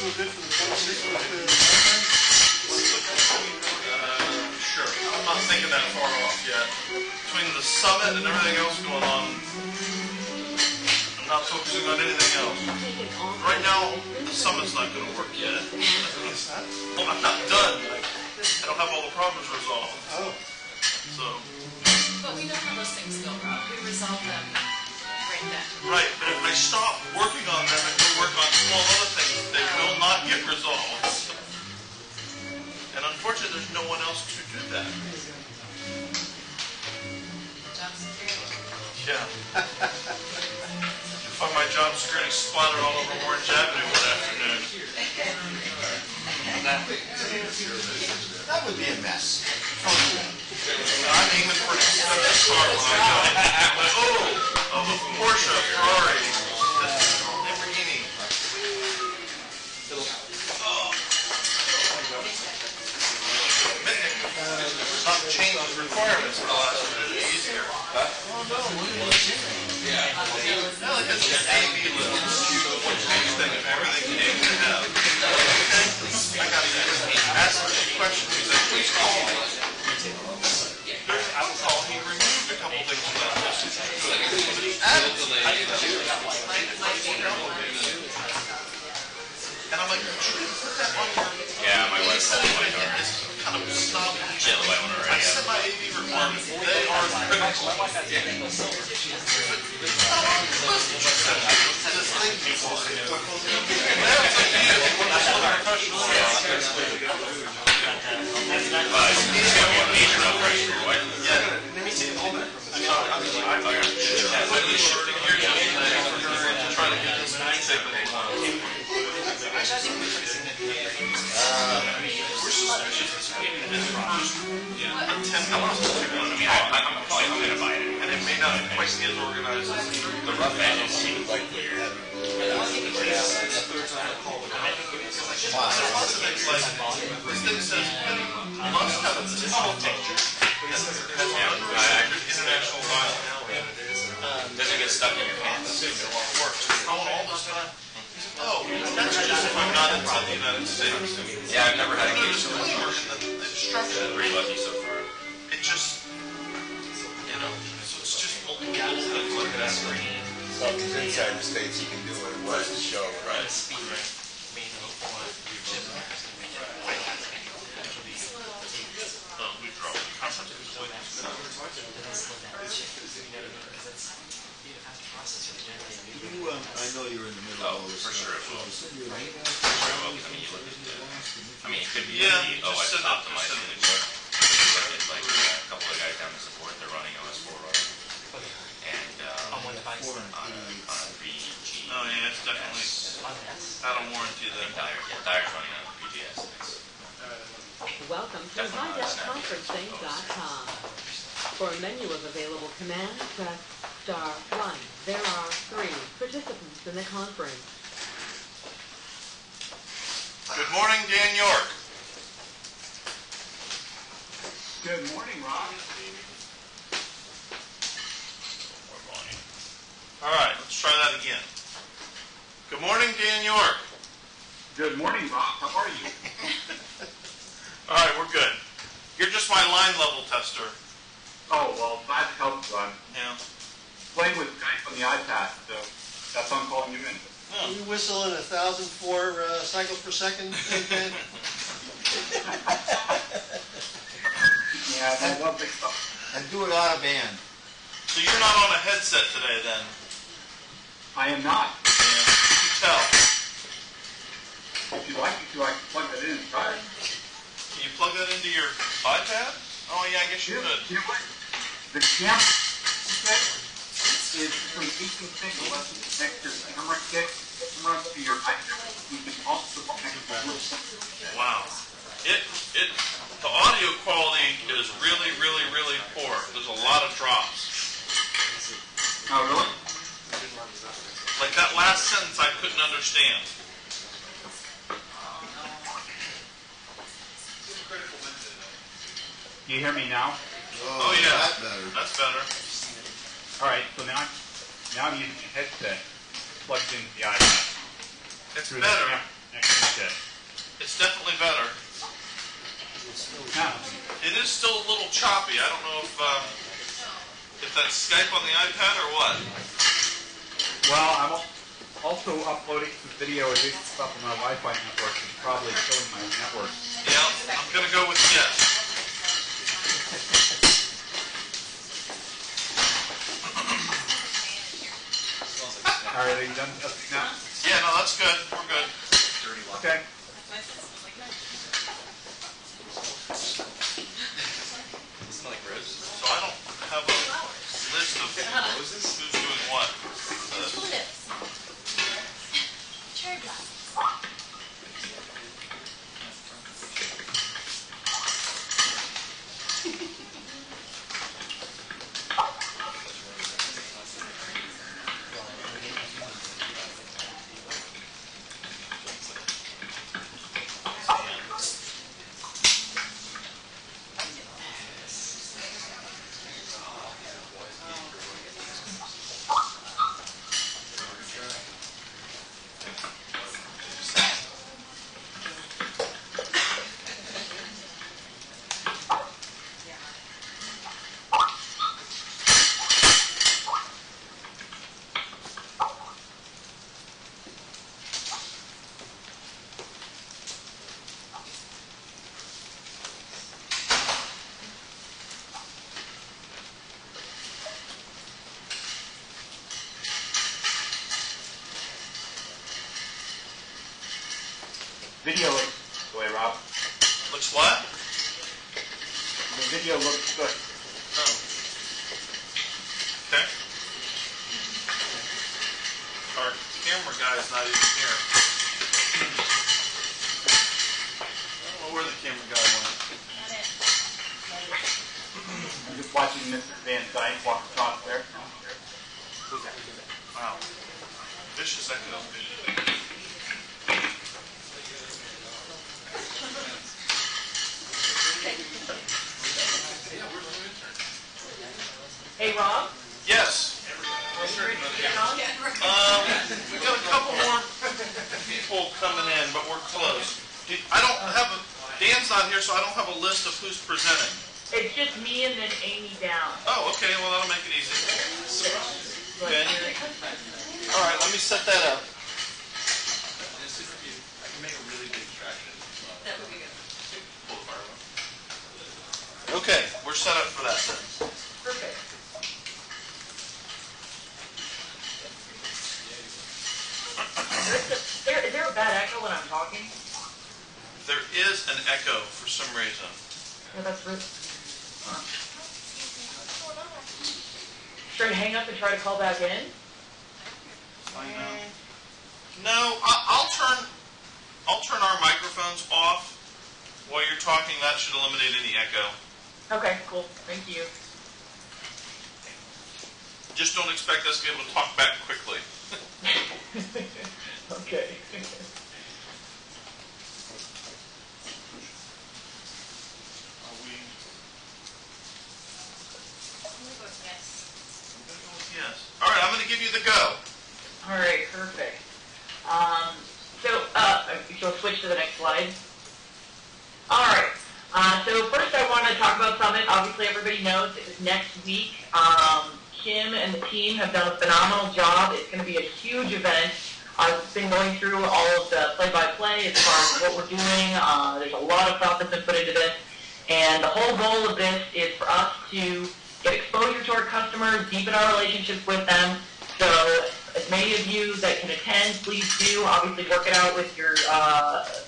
we're good for the 26th? Sure. I'm not thinking that far off yet. Between the summit and everything else going on, I'm not focusing on anything else. Right now, the summit's not going to work yet. Well, I'm not done. I don't have all the problems resolved. Oh. So. But we don't have those things still, Rob. We resolve them right then. Right, but if I stop working on them and go work on small other things, they will not get resolved. And unfortunately, there's no one else to do that. Job security. Yeah. You find my job security splattered all over Orange Avenue one afternoon. That would be a mess. I'm aiming for an expensive car when I go. I'm like, oh, a Porsche, Ferrari, Lamborghini. Not changed the requirements for the last minute easier. No, because it's A-B lists, one-page thing of everything you need to have. I got to ask him a question. He said, please call me. I will call. He removed a couple things from that list. And I'm like, should we put that on your... Yeah, my wife called my daughter. It's kind of snobby. Yeah, the white one already. I said my AV requirements, they are critical. I'm going to buy it. And it may not quite be as organized as The rough edges seem like weird. This thing says must have a digital picture that has unrestricted international violence. Doesn't get stuck in your pants. It works. Throwing all this time. Oh, that's just if I'm not inside the United States. Yeah, I've never had a There's case a disclaimer in the instructions. Pretty lucky so far. It just, you know, so it's just multiple things like that. So if he's inside the States, he can do what it was to show. Right. We draw. I know you're in the middle of all this. For sure it will. Sure. I mean, you look at the, I mean, it could be Yeah, the OS just optimized send it. image. You look at like a couple of guys down in support, they're running OS4 and on 3G. Oh yeah, it's definitely out of warranty then. Dyer's running on PGS. Welcome to HighDefConferencing.com. For a menu of available commands, press *1. There are 3 participants in the conference. Good morning, Dan York. Good morning, Rob. All right, let's try that again. Good morning, Dan York. Good morning, Rob. How are you? All right, we're good. You're just my line level tester. Oh, well, that helps. I'm Yeah. playing with Skype on the iPad, so that's why I'm calling you in. You whistle at 1,004 cycles per second, Ben? Yeah, I love big stuff. And do it on a band. So you're not on a headset today then? I am not. Yeah. You can tell. If you'd like me to, I can plug that in and try it. Can you plug that into your iPad? Oh yeah, I guess you could. You know what? The camera kit is from 18 single lessons to connect your camera kit to your iPad. You can also connect it. Wow. The audio quality is really, really, really poor. There's a lot of drops. Oh, really? Like that last sentence I couldn't understand. Do you hear me now? Oh yeah, That's better. that's better. All right, so now I'm using a headset plugged into the iPad. It's Through the better. camera. Okay. It's definitely better. Now, It is still a little choppy. I don't know if that's Skype on the iPad or what. well, I'm also uploading some video adjacent stuff on my Wi-Fi network and probably killing my network. Yeah, I'm going to go with yes. All right, are you done now? Yeah, no, that's good. We're good. Okay. Smell like roses. So I don't have a list of who's doing what. Cherry blossom. Video looks the way, Rob. Looks what? The video looks good. Oh. Okay. Our camera guy's not even here. I don't know where the camera guy went. I'm just watching Mr. Van Dyke walk across there. Wow. Vicious echo. Hey, Rob? Yes. Are you ready to get on? We got a couple more people coming in, but we're close. I don't have Dan's not here, so I don't have a list of who's presenting. It's just me and then Amy down. Oh, okay. Well, that'll make it easy. Okay. All right. Let me set that up. I can make a really big traction. That would be good. Pull the fire one. Okay. We're set up for that. Perfect. Is there a bad echo when I'm talking? There is an echo for some reason. Yeah, that's really... Should I hang up and try to call back in? No, I'll turn our microphones off while you're talking. That should eliminate any echo. Okay, cool. Thank you. Just don't expect us to be able to talk back quickly. Okay. Are we? Yes. All right, I'm going to give you the go. All right, perfect. So switch to the next slide. All right. So first I want to talk about Summit. Obviously, everybody knows it is next week. Kim and the team have done a phenomenal job. It's going to be a huge event. I've been going through all of the play-by-play as far as what we're doing. There's a lot of thought that's been put into this. And the whole goal of this is for us to get exposure to our customers, deepen our relationships with them. So as many of you that can attend, please do. Obviously work it out with your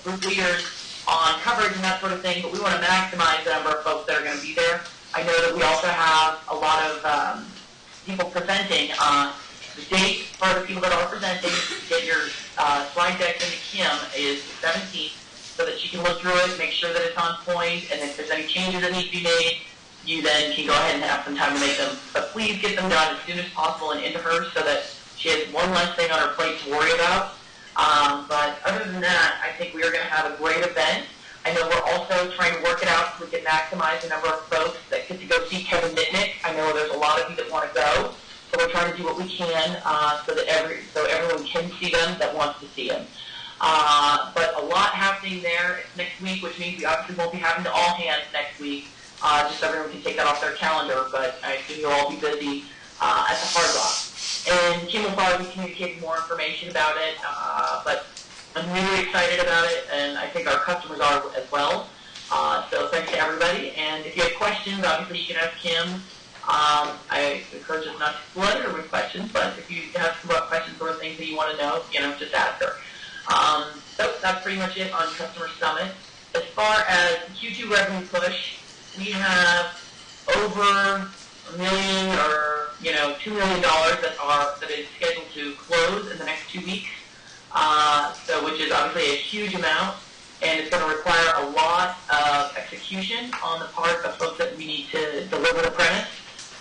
group leaders on coverage and that sort of thing. But we want to maximize the number of folks that are going to be there. I know that we also have a lot of people presenting. The date for the people that are presenting to get your slide deck into Kim is the 17th, so that she can look through it, make sure that it's on point, and if there's any changes that need to be made, you then can go ahead and have some time to make them. But please get them done as soon as possible and into her so that she has one less thing on her plate to worry about. But other than that, I think we are going to have a great event. I know we're also trying to work it out so we can maximize the number of folks that get to go see Kevin Mitnick. I know there's a lot of you that want to go. So we're trying to do what we can so that everyone can see them that wants to see them. But a lot happening there next week, which means we obviously won't be having the all hands next week. Just so everyone can take that off their calendar, but I assume you'll all be busy at the Hard Rock. And Kim will probably be communicating more information about it, but I'm really excited about it, and I think our customers are as well. So thanks to everybody. And if you have questions, obviously you can ask Kim. I encourage us not to flood her with questions, but if you have some questions or things that you want to know, just ask her. So that's pretty much it on Customer Summit. As far as Q2 revenue push, we have over $1 million or $2 million that is scheduled to close in the next 2 weeks. So which is obviously a huge amount, and it's going to require a lot of execution on the part of folks that we need to deliver the premise.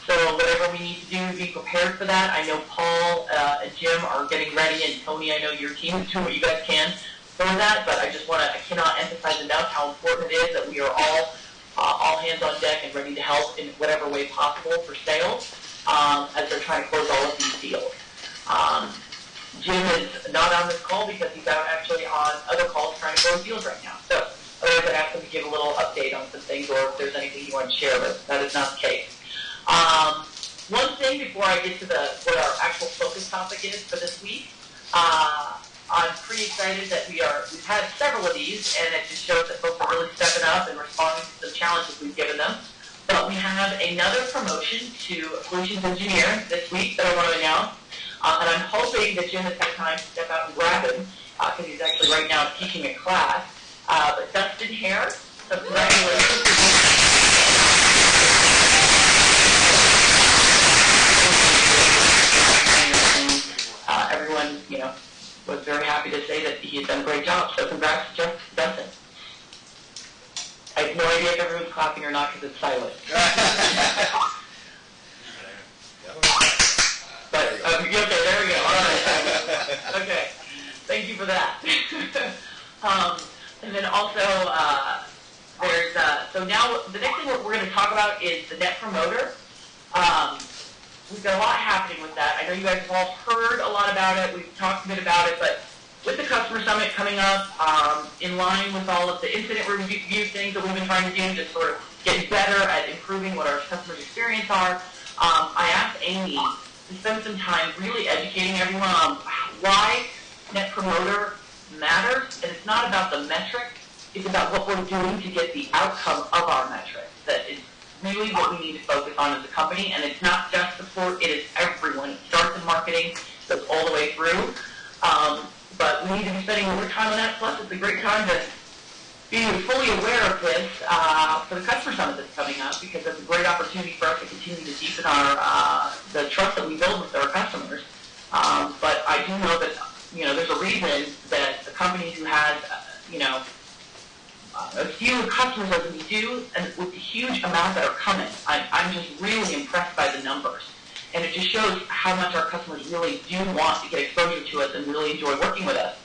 So whatever we need to do to be prepared for that, I know Paul and Jim are getting ready, and Tony, I know your team is doing what you guys can for that, but I cannot emphasize enough how important it is that we are all hands on deck and ready to help in whatever way possible for sales as they're trying to close all of these deals. Jim is not on this call because he's out actually on other calls trying to close deals right now. So otherwise I'd ask him to give a little update on some things or if there's anything you want to share, but that is not the case. One thing before I get to what our actual focus topic is for this week, I'm pretty excited that we've had several of these, and it just shows that folks are really stepping up and responding to the challenges we've given them. But we have another promotion to Solutions Engineer this week that I want to announce. And I'm hoping that Jim has had time to step out and grab him, because he's actually right now teaching a class. But Dustin Hare, so congratulations. Everyone, was very happy to say that he had done a great job. So congrats to Dustin. I have no idea if everyone's clapping or not because it's silent. But, okay, there we go. All right. Okay. Thank you for that. And then also, so now the next thing we're going to talk about is the Net Promoter. We've got a lot happening with that. I know you guys have all heard a lot about it. We've talked a bit about it, but with the Customer Summit coming up, in line with all of the incident review things that we've been trying to do to sort of get better at improving what our customers' experience are, I asked Amy to spend some time really educating everyone on why Net Promoter matters, and it's not about the metric, it's about what we're doing to get the outcome of our metric. That is really what we need to focus on as a company, and it's not just support, it is everyone. It starts in marketing, goes all the way through. But we need to be spending more time on that, plus it's a great time to be fully aware of this for the Customer Summit that's coming up, because it's a great opportunity for us to continue to deepen the trust that we build with our customers. But I do know that, there's a reason that the company who has, a few customers as we do, and with the huge amount that are coming, I'm just really impressed by the numbers. And it just shows how much our customers really do want to get exposure to us and really enjoy working with us.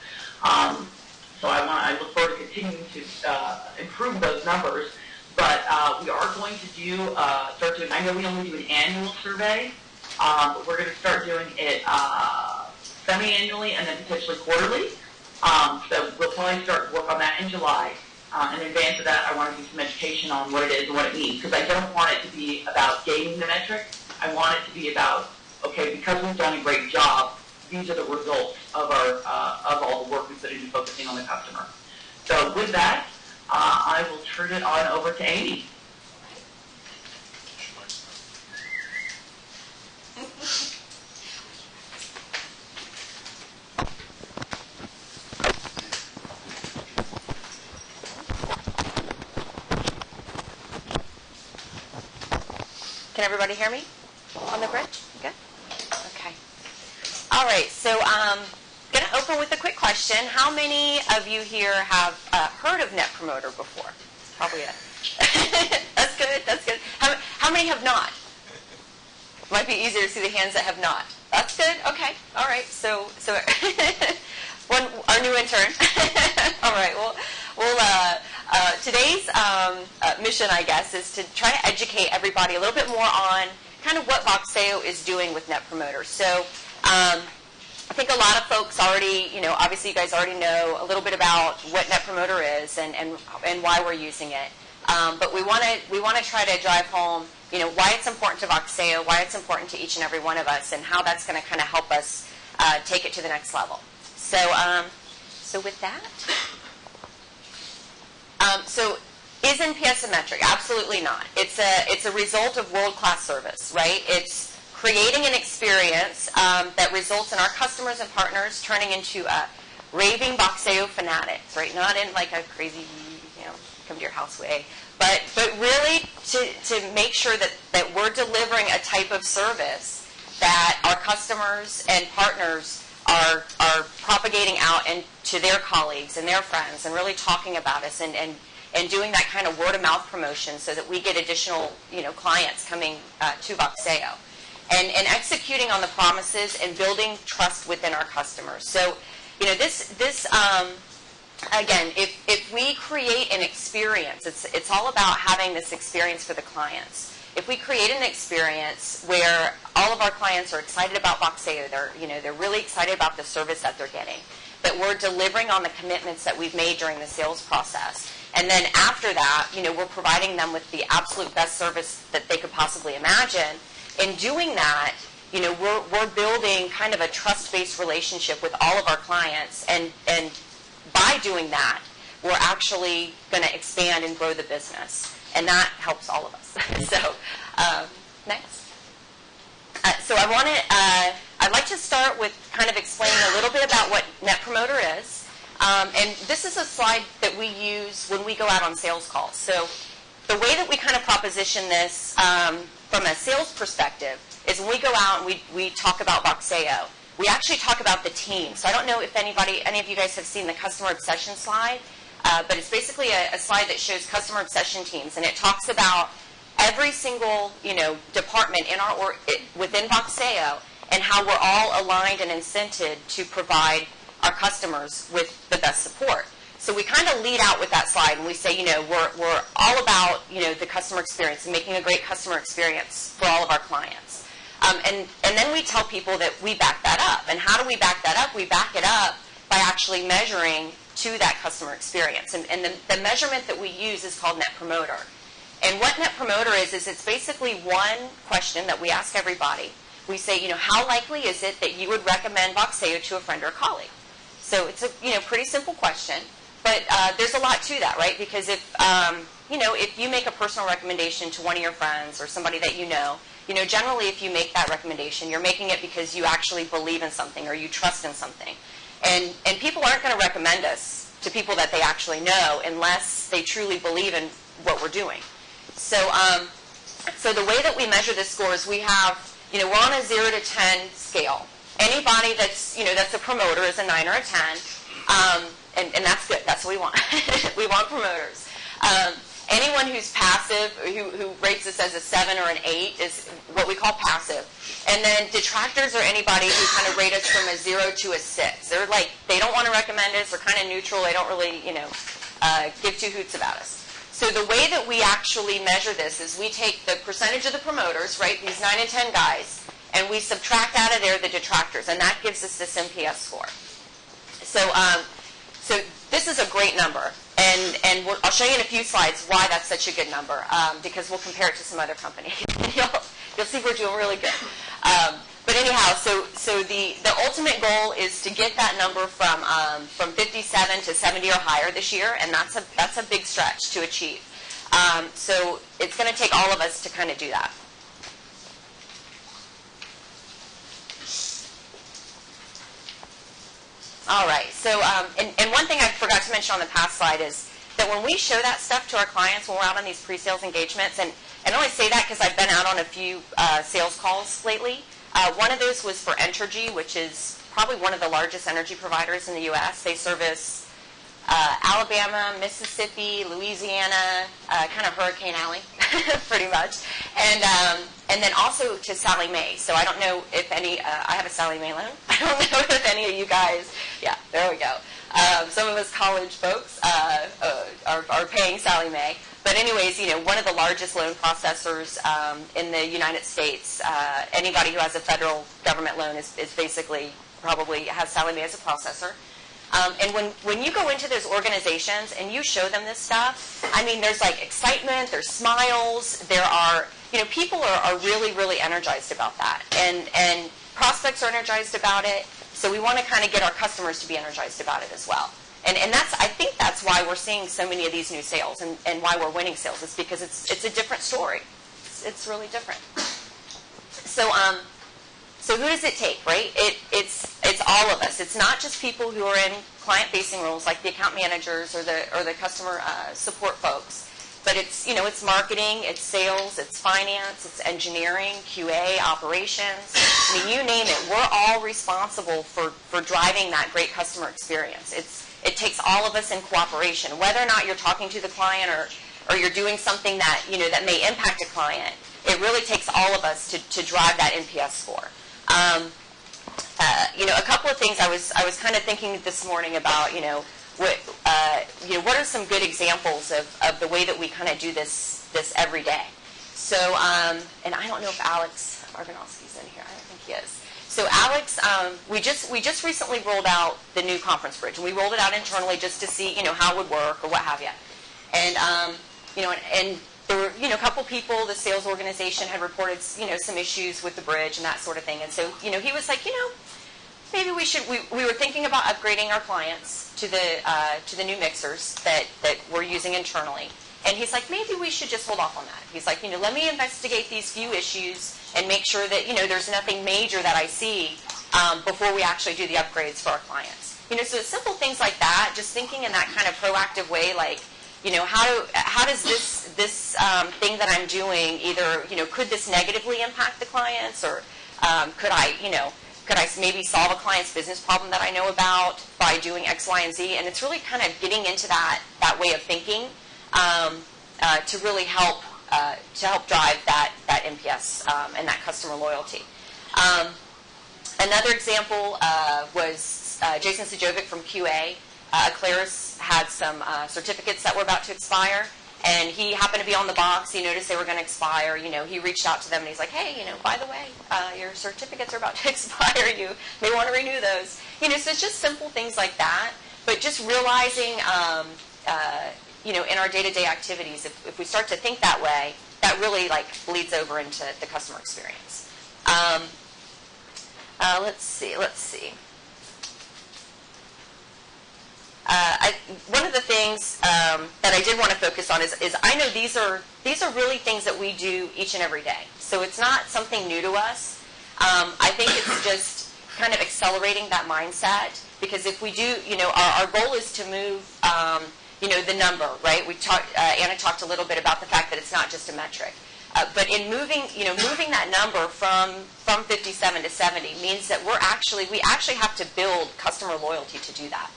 So I look forward to continuing to improve those numbers. But we are going to start doing, I know we only do an annual survey, but we're going to start doing it semi-annually and then potentially quarterly. So we'll probably start work on that in July. In advance of that, I want to do some education on what it is and what it means, because I don't want it to be about gaining the metric. I want it to be about, okay, because we've done a great job, these are the results of of all the work we put into focusing on the customer. So with that, I will turn it on over to Amy. Can everybody hear me on the grid? Good? Okay. All right, so I'm going to open with a quick question. How many of you here have heard of Net Promoter before? Probably a That's good, that's good. How many have not? Might be easier to see the hands that have not. That's good, okay. All right, so our new intern. All right, well today's mission, I guess, is to try to educate everybody a little bit more on kind of what Voxeo is doing with Net Promoter. So I think a lot of folks already, obviously you guys already know a little bit about what Net Promoter is and why we're using it. But we want to try to drive home, why it's important to Voxeo, why it's important to each and every one of us, and how that's going to kind of help us take it to the next level. So, so with that, so is NPS a metric? Absolutely not. It's a result of world-class service, right? It's creating an experience that results in our customers and partners turning into raving Voxeo fanatics, right? Not in like a crazy, come to your house way, but really to make sure that we're delivering a type of service that our customers and partners are propagating out and to their colleagues and their friends and really talking about us and doing that kind of word-of-mouth promotion so that we get additional clients coming to Voxeo. And executing on the promises and building trust within our customers. So, this again, if we create an experience, it's all about having this experience for the clients. If we create an experience where all of our clients are excited about Voxeo, they're really excited about the service that they're getting, that we're delivering on the commitments that we've made during the sales process, and then after that, we're providing them with the absolute best service that they could possibly imagine. In doing that, we're building kind of a trust-based relationship with all of our clients, and by doing that, we're actually going to expand and grow the business, and that helps all of us. So, next. So I'd like to start with kind of explaining a little bit about what Net Promoter is, and this is a slide that we use when we go out on sales calls. So the way that we kind of proposition this from a sales perspective is when we go out and we talk about Voxeo, we actually talk about the team. So I don't know if any of you guys have seen the customer obsession slide, but it's basically a slide that shows customer obsession teams, and it talks about every single department within Voxeo and how we're all aligned and incented to provide our customers with the best support. So we kind of lead out with that slide, and we say, we're all about, the customer experience and making a great customer experience for all of our clients. And then we tell people that we back that up. And how do we back that up? We back it up by actually measuring to that customer experience. And the measurement that we use is called Net Promoter. And what Net Promoter is it's basically one question that we ask everybody. We say, how likely is it that you would recommend Voxeo to a friend or a colleague? So it's a pretty simple question. But there's a lot to that, right? Because if you make a personal recommendation to one of your friends or somebody that generally if you make that recommendation, you're making it because you actually believe in something or you trust in something. And people aren't going to recommend us to people that they actually know unless they truly believe in what we're doing. So so the way that we measure this score is we have, we're on a 0 to 10 scale. Anybody that's a promoter is a 9 or a 10. And that's good. That's what we want. We want promoters. Anyone who's passive, who rates us as a 7 or an 8, is what we call passive. And then detractors are anybody who kind of rate us from a 0 to a 6. They're like, they don't want to recommend us. They're kind of neutral. They don't really, give two hoots about us. So the way that we actually measure this is we take the percentage of the promoters, right, these 9 and 10 guys, and we subtract out of there the detractors, and that gives us this NPS score. So this is a great number, and I'll show you in a few slides why that's such a good number, because we'll compare it to some other companies. You'll see we're doing really good. But anyhow, so the ultimate goal is to get that number from 57 to 70 or higher this year, and that's a big stretch to achieve. So it's going to take all of us to kind of do that. All right, so, and one thing I forgot to mention on the past slide is that when we show that stuff to our clients when we're out on these pre-sales engagements, and I only say that because I've been out on a few sales calls lately. One of those was for Entergy, which is probably one of the largest energy providers in the U.S. They service Alabama, Mississippi, Louisiana, kind of Hurricane Alley, pretty much, and then also to Sallie Mae. So I don't know if any, I have a Sallie Mae loan. I don't know if any of you guys, yeah, there we go. Some of us college folks are paying Sallie Mae. But anyways, one of the largest loan processors in the United States, anybody who has a federal government loan is basically probably has Sally Mae as a processor. And when you go into those organizations and you show them this stuff, I mean, there's like excitement, there's smiles, there are, people are really, really energized about that. And prospects are energized about it. So we want to kind of get our customers to be energized about it as well. And I think that's why we're seeing so many of these new sales and why we're winning sales. It's because it's a different story. It's really different. So who does it take, right? It's all of us. It's not just people who are in client-facing roles like the account managers or the customer support folks, but it's marketing, it's sales, it's finance, it's engineering, QA, operations. I mean, you name it. We're all responsible for driving that great customer experience. It takes all of us in cooperation, whether or not you're talking to the client or you're doing something that that may impact a client. It really takes all of us to drive that NPS score. A couple of things I was kind of thinking this morning about, what are some good examples of the way that we kind of do this every day. So, and I don't know if Alex Argonowski's in here. I don't think he is. So Alex, we just recently rolled out the new conference bridge, and we rolled it out internally just to see, how it would work or what have you. And, and there were, a couple people, the sales organization had reported, some issues with the bridge and that sort of thing. And so, he was like, maybe we were thinking about upgrading our clients to the new mixers that we're using internally. And he's like, maybe we should just hold off on that. He's like, let me investigate these few issues and make sure that, there's nothing major that I see before we actually do the upgrades for our clients. So it's simple things like that, just thinking in that kind of proactive way, like, how does this thing that I'm doing either, could this negatively impact the clients, or could I maybe solve a client's business problem that I know about by doing X, Y, and Z? And it's really kind of getting into that way of thinking to really help drive that NPS and that customer loyalty. Another example was Jason Sejovic from QA. Claris had some certificates that were about to expire, and he happened to be on the box. He noticed they were going to expire. He reached out to them and he's like, hey, by the way, your certificates are about to expire. You may want to renew those. So it's just simple things like that. But just realizing, in our day-to-day activities, if we start to think that way, that really bleeds over into the customer experience. Let's see. One of the things that I did want to focus on is I know these are really things that we do each and every day. So it's not something new to us. I think it's just kind of accelerating that mindset, because if we do, our goal is to move, the number, right? Anna talked a little bit about the fact that it's not just a metric. But in moving that number from 57 to 70 means that we actually have to build customer loyalty to do that.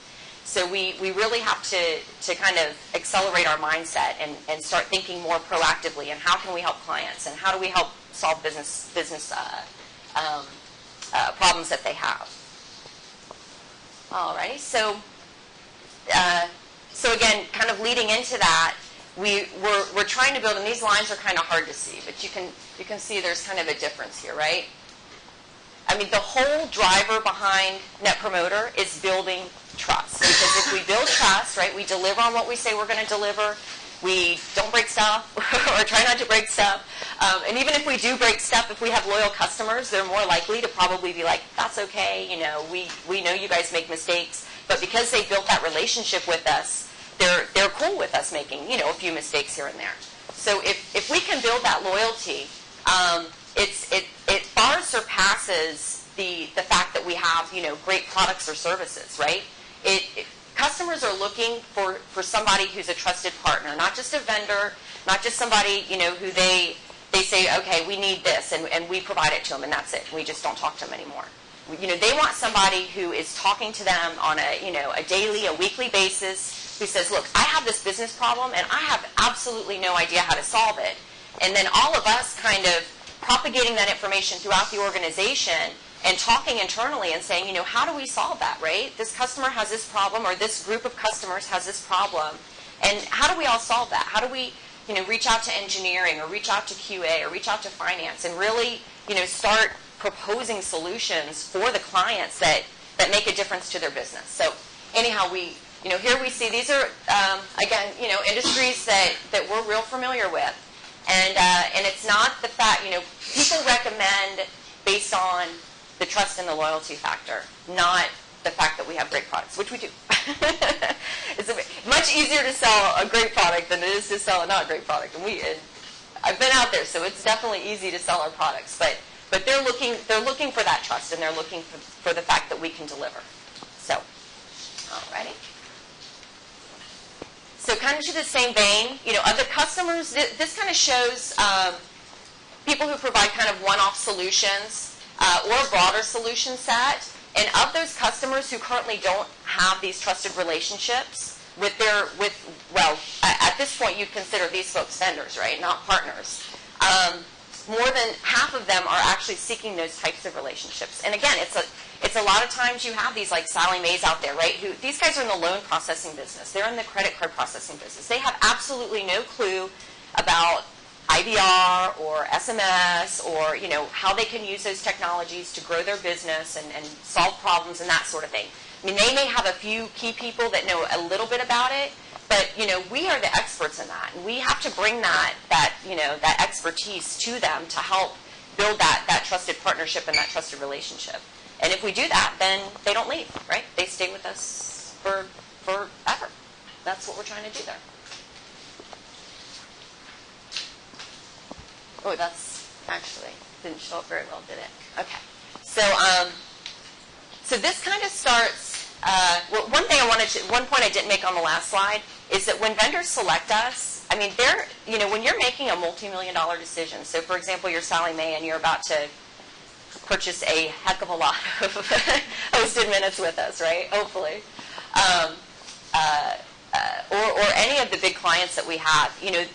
So we really have to kind of accelerate our mindset and start thinking more proactively, and how can we help clients, and how do we help solve business problems that they have. Alrighty, so again, kind of leading into that, we're trying to build, and these lines are kind of hard to see, but you can see there's kind of a difference here, right? I mean, the whole driver behind Net Promoter is building trust. Because if we build trust, right, we deliver on what we say we're going to deliver. We don't break stuff, or try not to break stuff. And even if we do break stuff, if we have loyal customers, they're more likely to probably be like, that's okay, we know you guys make mistakes. But because they built that relationship with us, they're cool with us making, a few mistakes here and there. So if we can build that loyalty, it far surpasses the fact that we have, great products or services, right? Customers are looking for somebody who's a trusted partner, not just a vendor, not just somebody, who they say, okay, we need this, and we provide it to them, and that's it. We just don't talk to them anymore. They want somebody who is talking to them on a daily, a weekly basis, who says, look, I have this business problem, and I have absolutely no idea how to solve it. And then all of us kind of propagating that information throughout the organization and talking internally and saying, how do we solve that, right? This customer has this problem, or this group of customers has this problem, and how do we all solve that? How do we, reach out to engineering, or reach out to QA, or reach out to finance, and really, start proposing solutions for the clients that that make a difference to their business. So anyhow, here we see these are, again, industries that we're real familiar with. And it's not the fact, people recommend based on the trust and the loyalty factor, not the fact that we have great products, which we do. It's much easier to sell a great product than it is to sell a not great product. And I've been out there, so it's definitely easy to sell our products. But they're looking for that trust, and they're looking for the fact that we can deliver. So, alrighty. So kind of to the same vein, other customers, this kind of shows people who provide kind of one-off solutions or a broader solution set. And of those customers who currently don't have these trusted relationships at this point you'd consider these folks vendors, right, not partners. More than half of them are actually seeking those types of relationships. And again, it's a lot of times you have these like Sally Mays out there, right? These guys are in the loan processing business. They're in the credit card processing business. They have absolutely no clue about IVR or SMS or, how they can use those technologies to grow their business and solve problems and that sort of thing. I mean, they may have a few key people that know a little bit about it, but, we are the experts in that. And we have to bring that expertise to them to help build that trusted partnership and that trusted relationship. And if we do that, then they don't leave, right? They stay with us forever. That's what we're trying to do there. Oh, that's actually didn't show up very well, did it? Okay. So this kind of starts. One point I didn't make on the last slide is that when vendors select us, I mean, when you're making a multi-million-dollar decision. So, for example, you're Sally Mae and you're about to purchase a heck of a lot of hosted minutes with us, right? Hopefully. Or any of the big clients that we have,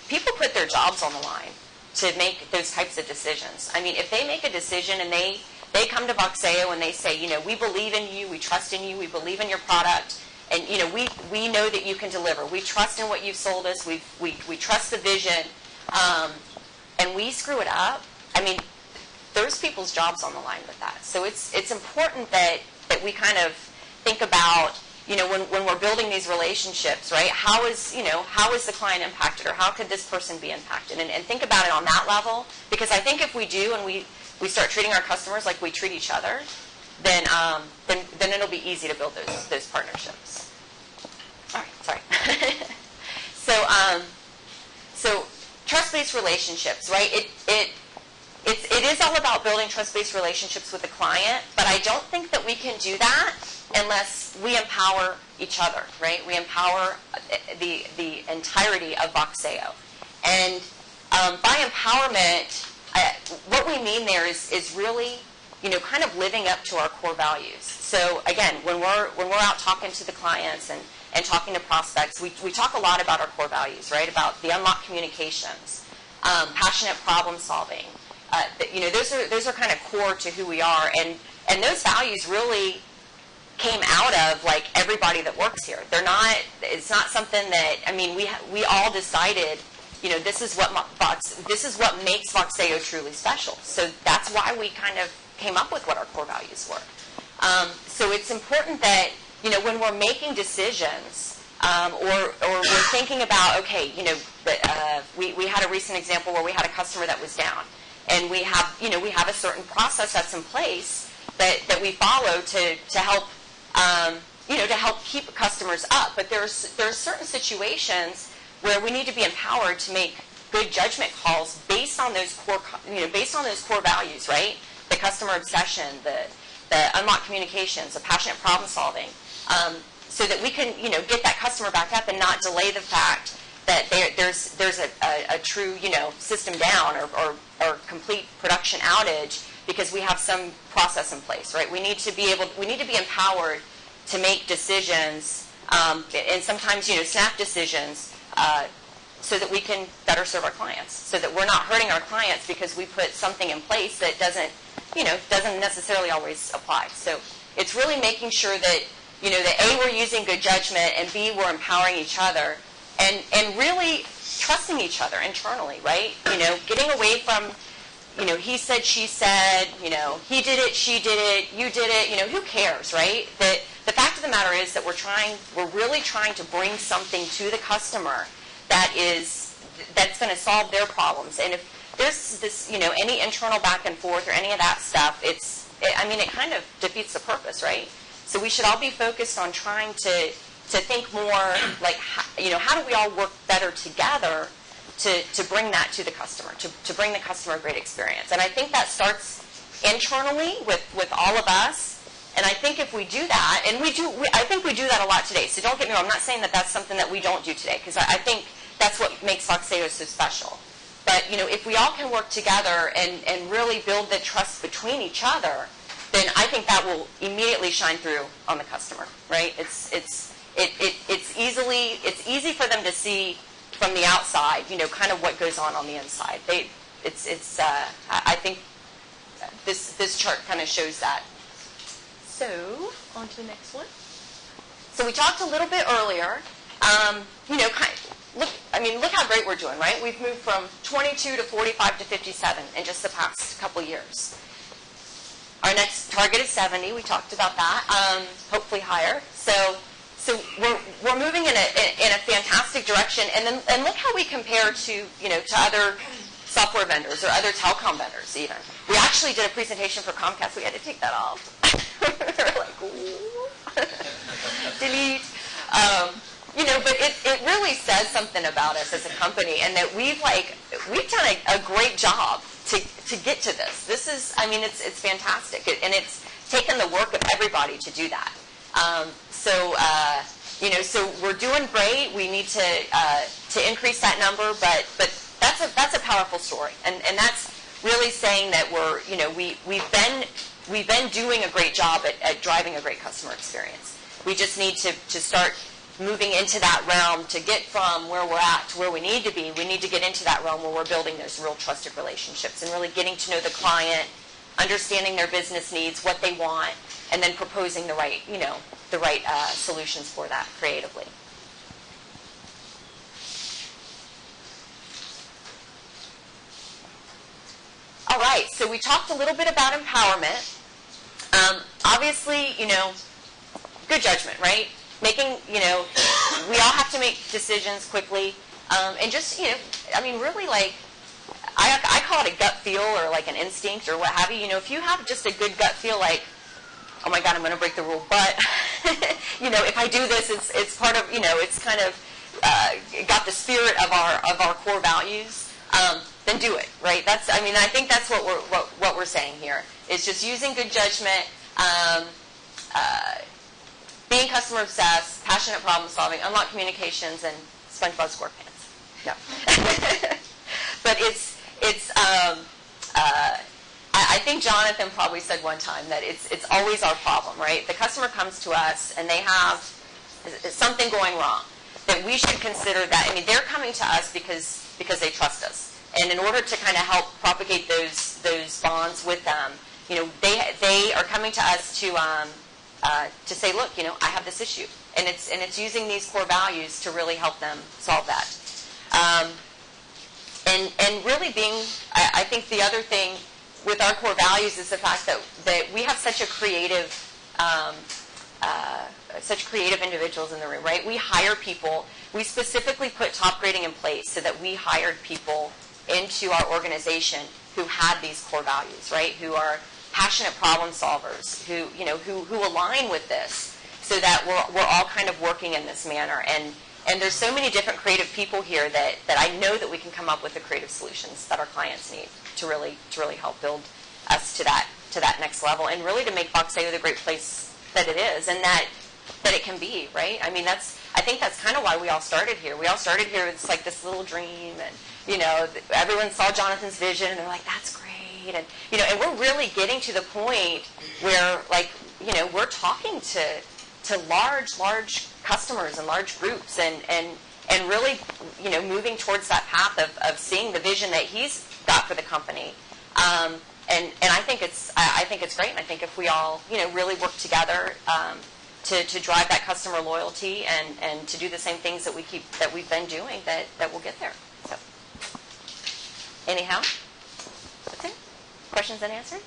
people put their jobs on the line to make those types of decisions. I mean, if they make a decision and they come to Voxeo and they say, we believe in you, we trust in you, we believe in your product, and we know that you can deliver. We trust in what you've sold us. We trust the vision, and we screw it up. I mean, there's people's jobs on the line with that. So it's important that we kind of think about, when we're building these relationships, right? How is the client impacted, or how could this person be impacted? And think about it on that level, because I think if we do and we start treating our customers like we treat each other, then it'll be easy to build those partnerships. All right, sorry. So trust-based relationships, right? It is all about building trust-based relationships with the client, but I don't think that we can do that unless we empower each other, right? We empower the entirety of Voxeo. And by empowerment, what we mean there is really, kind of living up to our core values. So again, when we're out talking to the clients and talking to prospects, we talk a lot about our core values, right? About the unlocked communications, passionate problem solving. Those are kind of core to who we are, and those values really came out of like everybody that works here. It's not something that, I mean, we all decided, this is what makes Voxeo truly special. So that's why we kind of came up with what our core values were. So it's important that, when we're making decisions, or we're thinking about, okay, we had a recent example where we had a customer that was down, and we have a certain process that's in place that we follow to help to help keep customers up. But there are certain situations where we need to be empowered to make good judgment calls based on those core values, right? The customer obsession, the unlocked communications, the passionate problem solving, so that we can get that customer back up and not delay the fact that there's a true system down or complete production outage because we have some process in place, right? We need to be empowered to make decisions, and sometimes snap decisions, so that we can better serve our clients, so that we're not hurting our clients because we put something in place that doesn't necessarily always apply. So it's really making sure that that A, we're using good judgment, and B, we're empowering each other, and really trusting each other internally, right? Getting away from he said, she said, he did it, she did it, you did it, who cares, right? The fact of the matter is that we're really trying to bring something to the customer that's going to solve their problems. And if there's this, any internal back and forth or any of that stuff, it kind of defeats the purpose, right? So we should all be focused on trying to think more like, how do we all work better together to bring that to the customer, to bring the customer a great experience. And I think that starts internally with all of us. And I think if we do that, and I think we do that a lot today. So don't get me wrong, I'm not saying that that's something that we don't do today, because I think that's what makes Foxeo so special. But, if we all can work together and really build the trust between each other, then I think that will immediately shine through on the customer, right? It's easy for them to see from the outside, kind of what goes on the inside. I think this chart kind of shows that. So, on to the next one. So we talked a little bit earlier, look how great we're doing, right? We've moved from 22 to 45 to 57 in just the past couple years. Our next target is 70. We talked about that. Hopefully higher. So we're moving in a fantastic direction. And look how we compare to other software vendors or other telecom vendors even. We actually did a presentation for Comcast. We had to take that off. We were like, ooh. Delete. But it really says something about us as a company, and that we've done a great job to get to this. This is, it's fantastic, and it's taken the work of everybody to do that. So we're doing great. We need to increase that number, but that's a powerful story, and that's really saying that we've been doing a great job at driving a great customer experience. We just need to start moving into that realm to get from where we're at to where we need to be. We need to get into that realm where we're building those real trusted relationships and really getting to know the client, understanding their business needs, what they want, and then proposing the right solutions for that creatively. All right, so we talked a little bit about empowerment. Obviously, good judgment, right? Making, we all have to make decisions quickly. And just, really I call it a gut feel or like an instinct or what have you. If you have just a good gut feel like, oh my God, I'm going to break the rule, but, if I do this, it's part of, it's kind of got the spirit of our core values, then do it, right? I think that's what we're saying here. It's just using good judgment, being customer obsessed, passionate problem solving, unlock communications, and SpongeBob SquarePants. No. But I think Jonathan probably said one time that it's always our problem, right? The customer comes to us and they have something going wrong. That we should consider that. They're coming to us because they trust us. And in order to kind of help propagate those bonds with them, they are coming to us to say, look, I have this issue, and it's using these core values to really help them solve that. And really I think the other thing with our core values is the fact that we have such creative individuals in the room, right? We hire people. We specifically put top grading in place so that we hired people into our organization who had these core values, right? Who are passionate problem solvers, who align with this, so that we're all kind of working in this manner. And there's so many different creative people here that I know that we can come up with the creative solutions that our clients need to really help build us to that next level, and really to make Foxeo the great place that it is, and that it can be, right? I think that's kind of why we all started here. We all started here with like this little dream, and everyone saw Jonathan's vision, and they're like, that's great, and and we're really getting to the point where we're talking to large customers and large groups, and really moving towards that path of seeing the vision that he's got for the company. And I think it's great, and I think if we all really work together to drive that customer loyalty and to do the same things that we've been doing, that we'll get there. So anyhow, that's it. Questions and answers?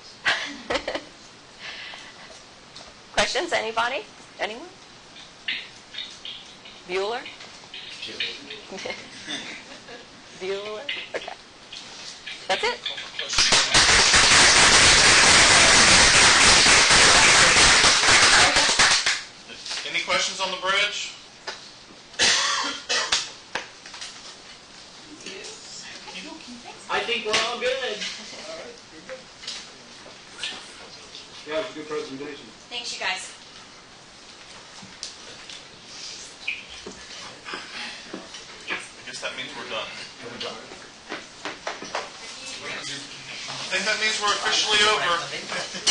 Questions, anybody? Anyone? Bueller? Bueller? Okay. That's it? Any questions on the bridge? I think we're all good. Yeah, it was a good presentation. Thanks, you guys. I guess that means we're done. I think that means we're officially over.